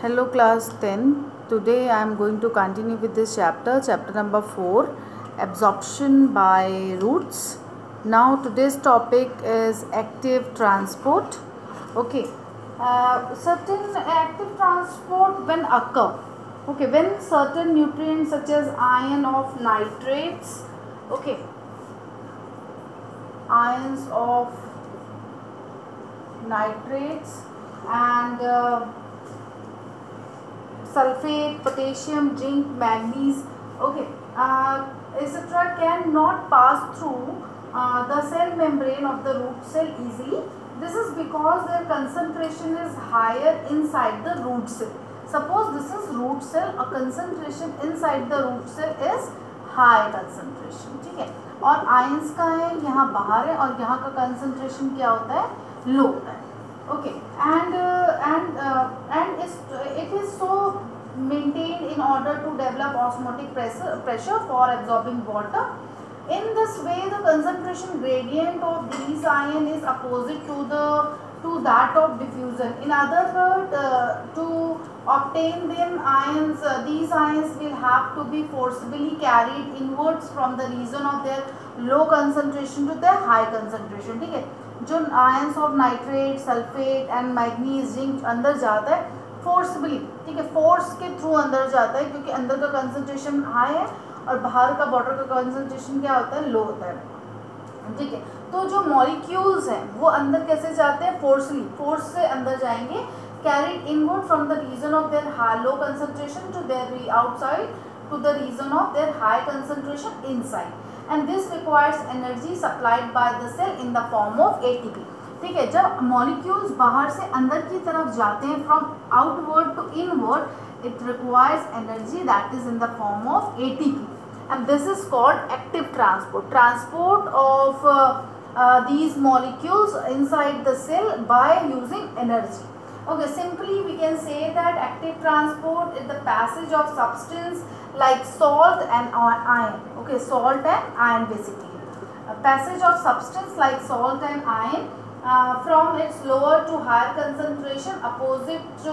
Hello class 10. Today I am going to continue with this chapter number 4, absorption by roots. Now today's topic is active transport. Okay. Certain active transport when occur. Okay, when certain nutrients such as iron of nitrates, okay, ions of nitrates and sulfate, potassium, zinc, manganese, okay, etc. cannot pass through the cell membrane of the root cell easily. This is because their concentration is higher inside the root cell. Suppose this is root cell, a concentration inside the root cell is high concentration, ठीक है, और ions का है यहाँ बाहर है और यहाँ का concentration क्या होता है, लो होता है. Okay, and it is so maintained in order to develop osmotic pressure for absorbing water. In this way, the concentration gradient of these ions is opposite to that of diffusion. In other words, to obtain them ions, these ions will have to be forcibly carried inwards from the region of their low concentration to their high concentration. ठीक है, जो ions of nitrate, sulphate and manganese, zinc अंदर जाता है forcibly, ठीक है, force के through अंदर जाता है क्योंकि अंदर का कंसंट्रेशन हाई है और बाहर का बॉटल का कंसंट्रेशन क्या होता है, लो होता है, ठीक है. तो जो मॉलिक्यूल्स हैं वो अंदर कैसे जाते हैं, फोर्स से अंदर जाएंगे, carried inward from the region of their low concentration to their outside to the region of their high concentration inside. And this requires energy supplied by the cell in the form of ATP. ठीक है, जब molecules बाहर से अंदर की तरफ जाते हैं from outward to inward, it requires energy that is in the form of ATP, and this is called active transport of these molecules inside the cell by using energy. Okay, simply we can say that active transport is the passage of substance like salt and iron. Okay, salt and iron basically. A passage of substance like salt and iron from its lower to higher concentration, opposite to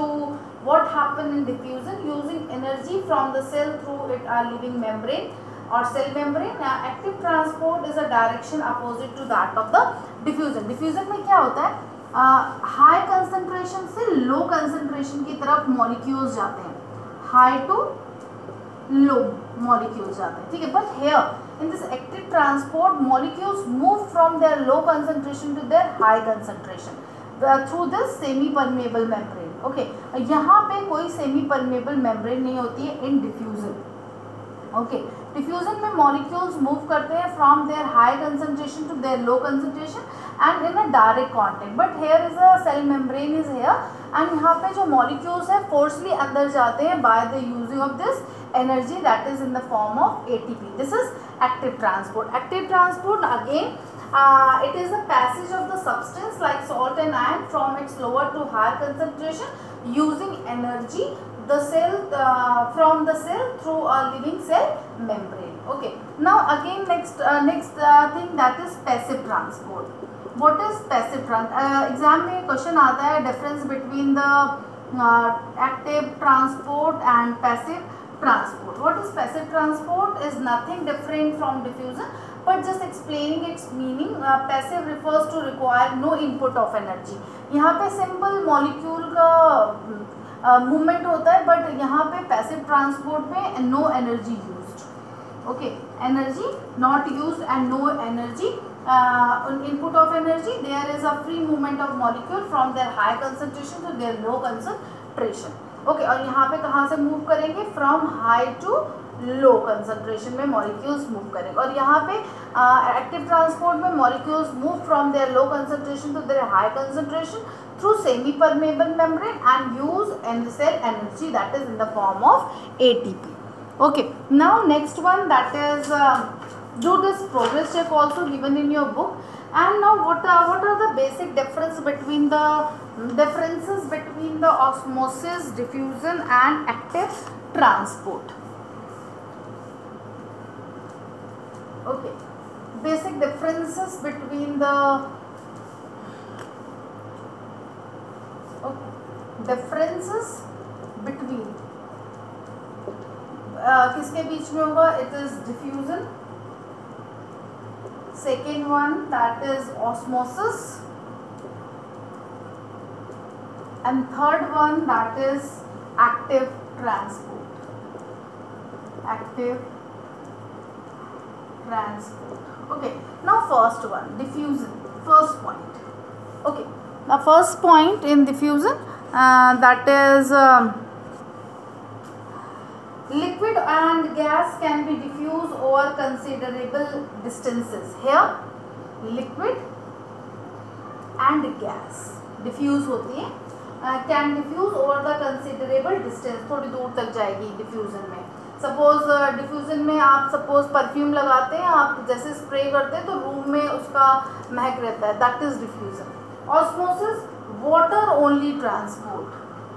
what happened in diffusion, using energy from the cell through its living membrane or cell membrane. Active transport is a direction opposite to that of the diffusion. Diffusion में क्या होता है, high concentration से low concentration की तरफ molecules जाते हैं, high to low molecules जाते हैं, ठीक है. But here in this active transport molecules move from their low concentration to their high concentration through this semi permeable membrane. Okay, यहाँ पे कोई सेमी परमेबल मेम्ब्रेन नहीं होती है इन डिफ्यूजन. ओके, डिफ्यूजन में मॉलिक्यूल्स मूव करते हैं from their high concentration to their low concentration and in a direct contact, but here is a cell membrane is here, and यहाँ पे जो molecules है forcefully अंदर जाते हैं by the using of this energy that is in the form of ATP. This is active transport. Active transport again, it is a passage of the substance like salt and iron from its lower to higher concentration using energy the cell from the cell through a living cell membrane. Okay, now again next thing, that is passive transport. What is passive transport? Exam में question आता है difference between the active transport and passive transport. What is passive transport is nothing different from diffusion, but just explaining its meaning. Passive refers to require no input of energy. यहाँ पे simple molecule का movement होता है, but यहाँ पे passive transport में no energy used. Okay, energy not used and no energy input of energy. There is a free movement of molecule from their high concentration to their low concentration. Okay, और यहाँ पे कहाँ से move करेंगे, from high to low concentration में molecules move करेंगे. और यहाँ पे active transport में molecules move from their low concentration to their high concentration through semi permeable membrane and use cell energy that is in the form of ATP. Okay, now next one, that is do this progress check also given in your book. And now what are the basic differences between the osmosis, diffusion and active transport. Okay, basic differences between the differences between किसके बीच में होगा? It is diffusion. Second one, that is osmosis, and third one, that is active transport. Active transport. Okay, now first one, diffusion, first point. Okay, now first point in diffusion, that is liquid and gas can be diffused over considerable distances. Here liquid and gas diffuse होती है, can diffuse over the considerable distance, थोड़ी दूर तक जाएगी diffusion में. Suppose diffusion में आप suppose perfume लगाते हैं, आप जैसे स्प्रे करते हैं तो रूम में उसका महक रहता है, that is diffusion. Osmosis, water only transport.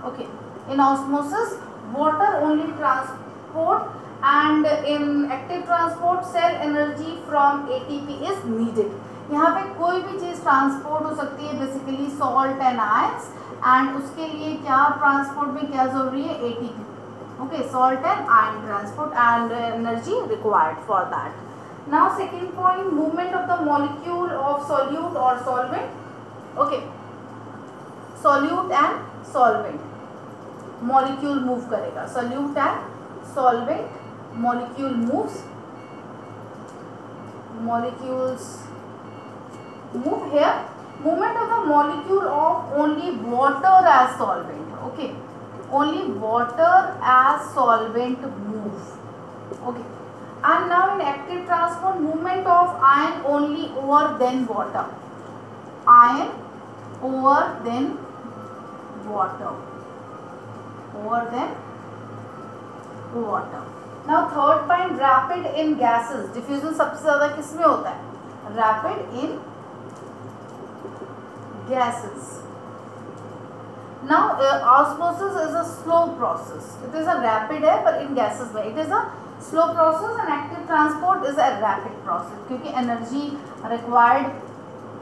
Okay, in osmosis water only transport, and in active transport cell energy from ATP is needed. यहाँ पे कोई भी चीज़ ट्रांसपोर्ट हो सकती है, basically salt and ions, and उसके लिए क्या ट्रांसपोर्ट में क्या जरूरी है? ATP. Okay, salt and ion transport and energy required for that. Now second point, movement of the molecule of solute or solvent. Okay, solute and solvent, molecule move करेगा. solute and solvent, molecule moves, molecules move. Here movement of the molecule of only water as solvent. Okay, only water as solvent move. Okay, and now in active transport, movement of ion only over then water. Ion over then water. Over then water. Now third point, rapid in gases. Diffusion सबसे ज़्यादा किस में होता है? Rapid in gases. Now osmosis is a slow process. It is a rapid है, पर in gases में it is a slow process, and active transport is a rapid process क्योंकि energy required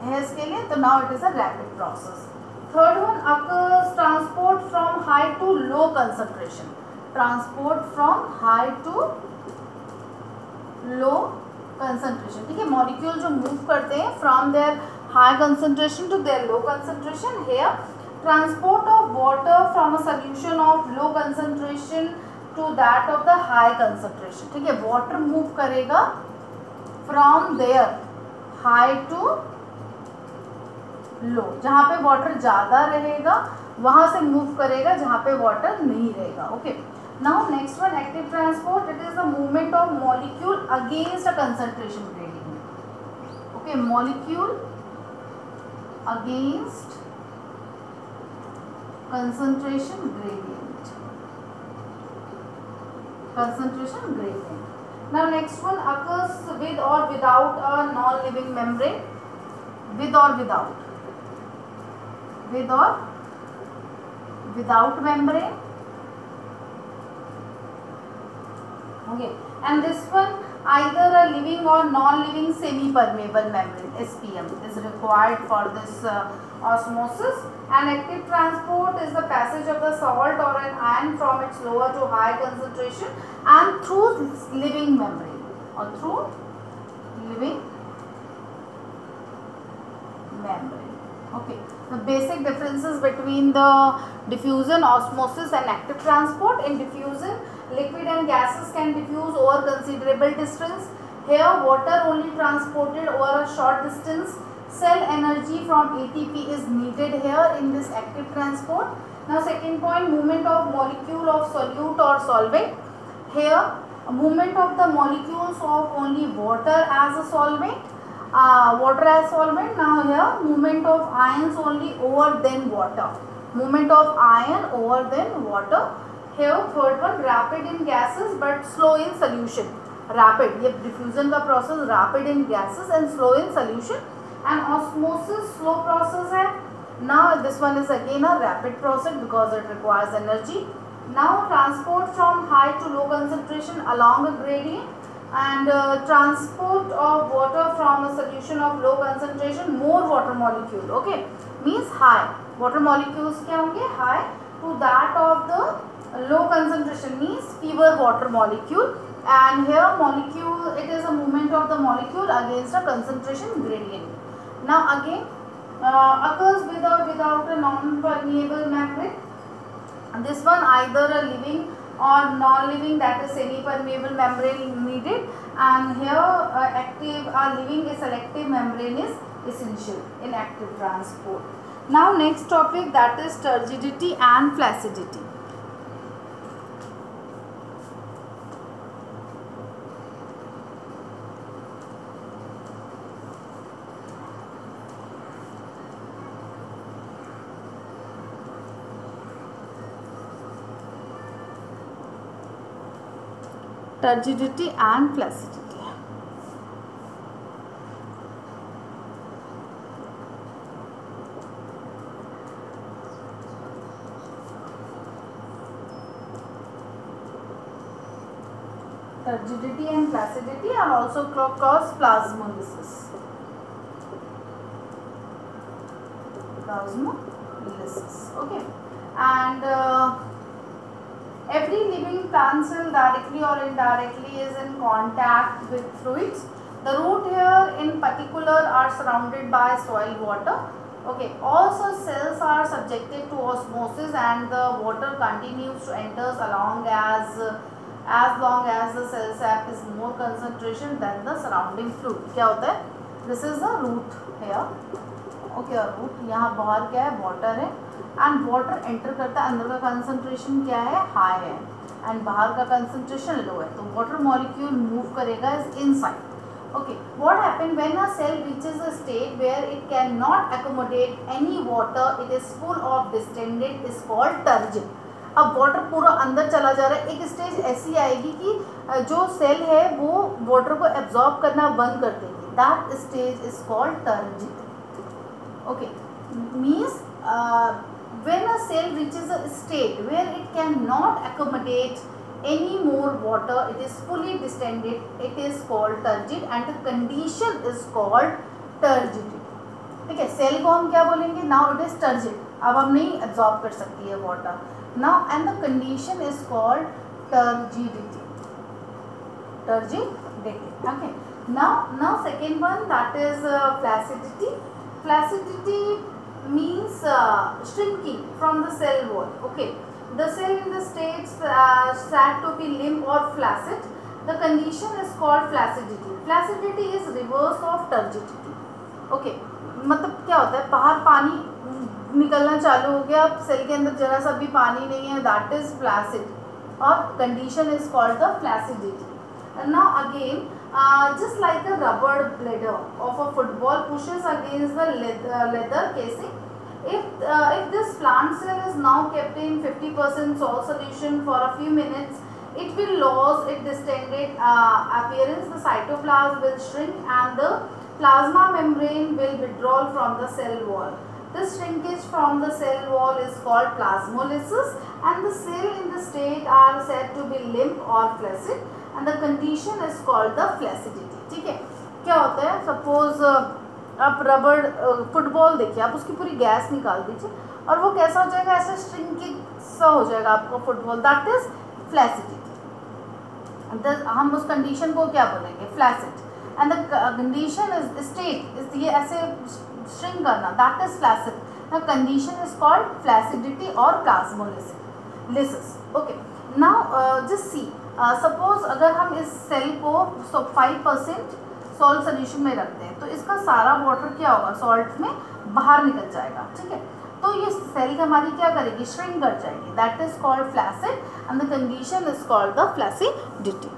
है इसके लिए, तो now it is a rapid process. Third one, occurs transport from high to low concentration. Transport from high to low concentration. ठीक है, molecule जो move करते हैं from their high concentration to their low concentration. Here transport of water from a solution of low concentration to that of the high concentration. ठीक है, water move करेगा from their high to low. जहाँ पे water ज़्यादा रहेगा वहाँ से move करेगा जहाँ पे water नहीं रहेगा. Okay, now next one, active transport. It is the movement of molecule against a concentration gradient. Okay, molecule against concentration gradient. Concentration gradient. Now next one, occurs with or without a non-living membrane. With or without. With or without membrane. Okay, and this one, either a living or non-living semi-permeable membrane (SPM) is required for this osmosis. And active transport is the passage of the salt or an ion from its lower to high concentration and through living membrane or through living membrane. Okay, the basic differences between the diffusion, osmosis and active transport. In diffusion, liquid and gases can diffuse over considerable distance. Here water only transported over a short distance. Cell energy from ATP is needed here in this active transport. Now second point, movement of molecule of solute or solvent. Here movement of the molecules of only water as a solvent. Water as solvent. Now here movement of ions only over then water. Movement of ion over then water. Here third one, rapid in gases but slow in solution. Rapid, ये diffusion का process rapid in gases and slow in solution. And osmosis slow process है. Now this one is again a rapid process because it requires energy. Now transport from high to low concentration along a gradient, and transport of water from a solution of low concentration, more water molecule. Okay, means high water molecules क्या होंगे? High to that of the low concentration means fewer water molecule, and here molecule, it is a movement of the molecule against a concentration gradient. Now again occurs with or without a non-permeable membrane. This one either a living or non-living, that is semi-permeable membrane needed, and here active or living a selective membrane is essential in active transport. Now next topic, that is turgidity and flaccidity. Turgidity and flaccidity. Turgidity and flaccidity are also called plasmolysis. Plasmolysis. Okay, and every living plant cell directly or indirectly is in contact with fluids. The root here in particular are surrounded by soil water. Okay, all such cells are subjected to osmosis, and the water continues to enter as long as the cell sap is more concentration than the surrounding fluid. क्या होता है? This is the root here. Okay, root यहाँ बाहर क्या है? Water है. And water enter करता है, अंदर का कंसंट्रेशन क्या है? हाई है, एंड बाहर का कंसंट्रेशन लो है, तो वाटर मॉलिक्यूल मूव करेगा is inside. Okay, what happen when a cell reaches a state where it can not accommodate any water, it is full of distended, is called turgid. अब water पूरा अंदर चला जा रहा है, एक स्टेज ऐसी आएगी कि जो सेल है वो वाटर को एब्जॉर्ब करना बंद कर देगी. That stage is called turgid. Okay, means when a cell reaches a state where it cannot accommodate any more water, it is fully distended, it is called turgid, and the condition is called turgidity. ठीक है, cell को हम क्या बोलेंगे? now it is turgid, अब हम नहीं absorb कर सकती है water now, and the condition is called turgidity. Okay, now second one, that is flaccidity. Flaccidity means shrinking from the cell wall. Okay, the cell in the states said to be limp or flaccid. The condition is called flaccidity. Flaccidity is reverse of turgidity. Okay, मतलब क्या होता है? बाहर पानी निकलना चालू हो गया, अब सेल के अंदर जरा सा भी पानी नहीं है, that is flaccid, और condition is called the flaccidity. And now again, just like a rubber bladder of a football pushes against the leather casing, if this plant cell is now kept in 50% salt solution for a few minutes, it will lose its distended appearance. The cytoplasm will shrink and the plasma membrane will withdraw from the cell wall. This shrinkage from the cell wall is called plasmolysis, and the cell in the state are said to be limp or flaccid, and the condition is called the flaccidity. ठीक है, क्या होता है? Suppose आप रबड़ football देखिए, आप उसकी पूरी गैस निकाल दीजिए और वो कैसा हो जाएगा? ऐसा श्रिंकिंग सा हो जाएगा आपका फुटबॉल, दैट इज फ्लैसिडिटी. हम उस कंडीशन को क्या बोलेंगे? Flaccid. And the condition is state is ये ऐसे श्रिंक करना, that is flaccid. The condition is called flaccidity और plasmolysis. Okay, now just see, suppose अगर हम इस सेल को 5% सॉल्ट सोल्यूशन में रखते हैं, तो इसका सारा वाटर क्या होगा? सॉल्ट में बाहर निकल जाएगा. ठीक है, तो ये सेल हमारी क्या करेगी? श्रिंक कर जाएगी. That is called flaccid, and the condition is called the flaccidity.